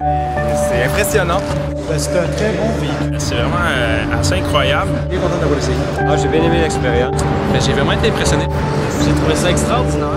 C'est impressionnant. C'est un très bon véhicule. C'est vraiment assez incroyable. Bien content d'avoir essayé. J'ai bien aimé l'expérience. J'ai vraiment été impressionné. J'ai trouvé ça extraordinaire.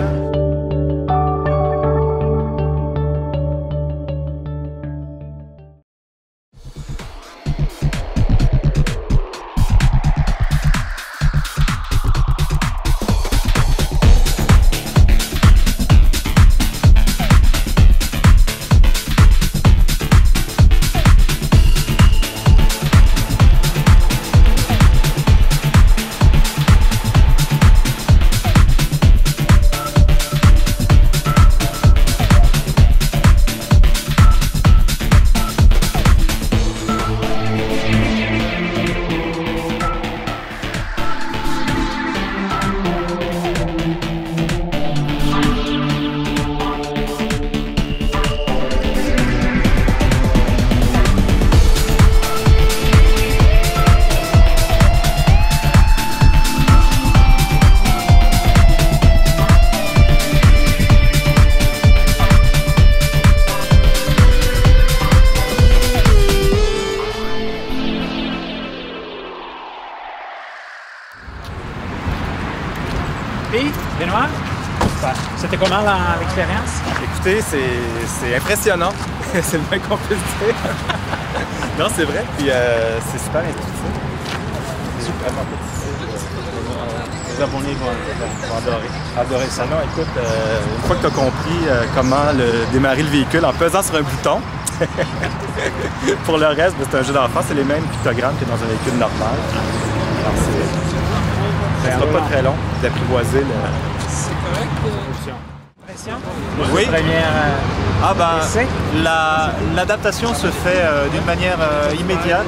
Et, Benoît, c'était comment l'expérience? Écoutez, c'est impressionnant. C'est le moins qu'on puisse dire. Non, c'est vrai. Puis c'est super intuitif. Super Les abonnés vont adorer ça. Non, écoute, une fois que tu as compris comment démarrer le véhicule en pesant sur un bouton, pour le reste, c'est un jeu d'enfant, c'est les mêmes pictogrammes que dans un véhicule normal. Alors, ça ne sera pas très long d'apprivoiser le... C'est correct. Oui. Essai? L'adaptation se fait d'une manière immédiate.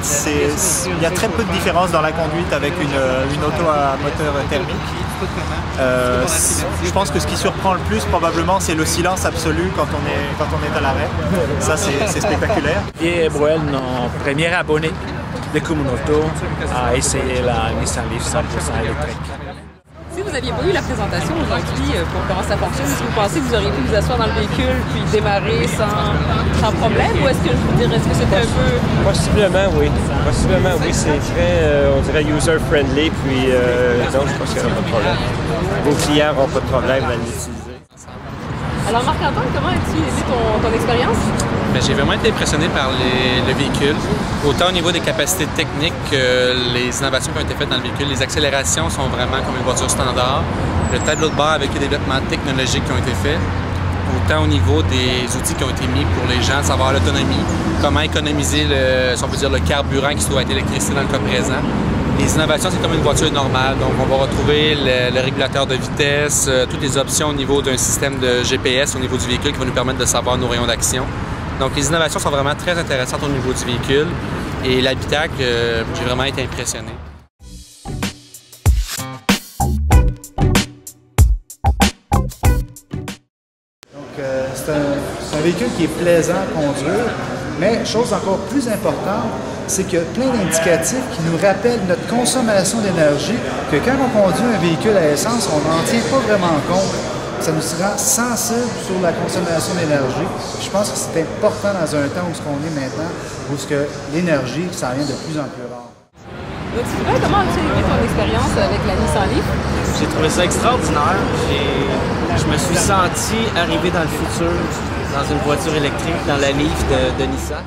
Il y a très peu de différence dans la conduite avec une auto à moteur thermique. Je pense que ce qui surprend le plus probablement c'est le silence absolu quand on est à l'arrêt. Ça c'est spectaculaire. Et Bruel, notre premier abonné de Communauto, a essayé la Nissan Leaf 100% électrique. Si vous n'aviez pas eu la présentation aujourd'hui pour comment ça fonctionne, est-ce que vous pensez que vous auriez pu vous asseoir dans le véhicule puis démarrer sans problème, ou est-ce que c'était un peu... Possiblement, oui. C'est très, on dirait, user-friendly, puis donc je pense qu'il n'y aura pas de problème. Vos clients n'auront pas de problème à l'utiliser. Alors Marc-Antoine, comment as-tu aimé ton expérience? J'ai vraiment été impressionné par le véhicule, autant au niveau des capacités techniques que les innovations qui ont été faites dans le véhicule. Les accélérations sont vraiment comme une voiture standard. Le tableau de bord avec les développements technologiques qui ont été faits, autant au niveau des outils qui ont été mis pour les gens, savoir l'autonomie, comment économiser si on peut dire, le carburant qui se trouve être l'électricité dans le cas présent. Les innovations, c'est comme une voiture normale, donc on va retrouver le régulateur de vitesse, toutes les options au niveau d'un système de GPS au niveau du véhicule qui va nous permettre de savoir nos rayons d'action. Donc les innovations sont vraiment très intéressantes au niveau du véhicule et l'habitacle, j'ai vraiment été impressionné. Donc c'est un véhicule qui est plaisant à conduire, mais chose encore plus importante, c'est qu'il y a plein d'indicatifs qui nous rappellent notre consommation d'énergie, que quand on conduit un véhicule à essence, on n'en tient pas vraiment compte. Ça nous rend sensible sur la consommation d'énergie. Je pense que c'est important dans un temps où on est maintenant, où l'énergie, ça vient de plus en plus rare. Donc, Sylvain, comment as-tu aimé ton expérience avec la Nissan Leaf? J'ai trouvé ça extraordinaire. Je me suis senti arriver dans le futur, dans une voiture électrique, dans la Leaf de Nissan.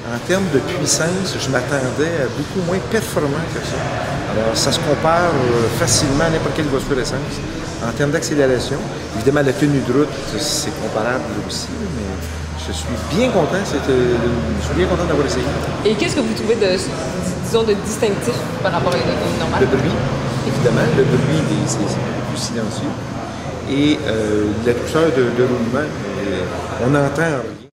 En termes de puissance, je m'attendais à beaucoup moins performant que ça. Alors, ça se compare facilement à n'importe quelle voiture essence. En termes d'accélération, évidemment, la tenue de route, c'est comparable aussi, mais je suis bien content. Je suis bien content d'avoir essayé. Et qu'est-ce que vous trouvez de distinctif par rapport à une auto normale? Le bruit, évidemment. Le bruit, c'est plus silencieux. Et la douceur de roulement, on n'entend rien.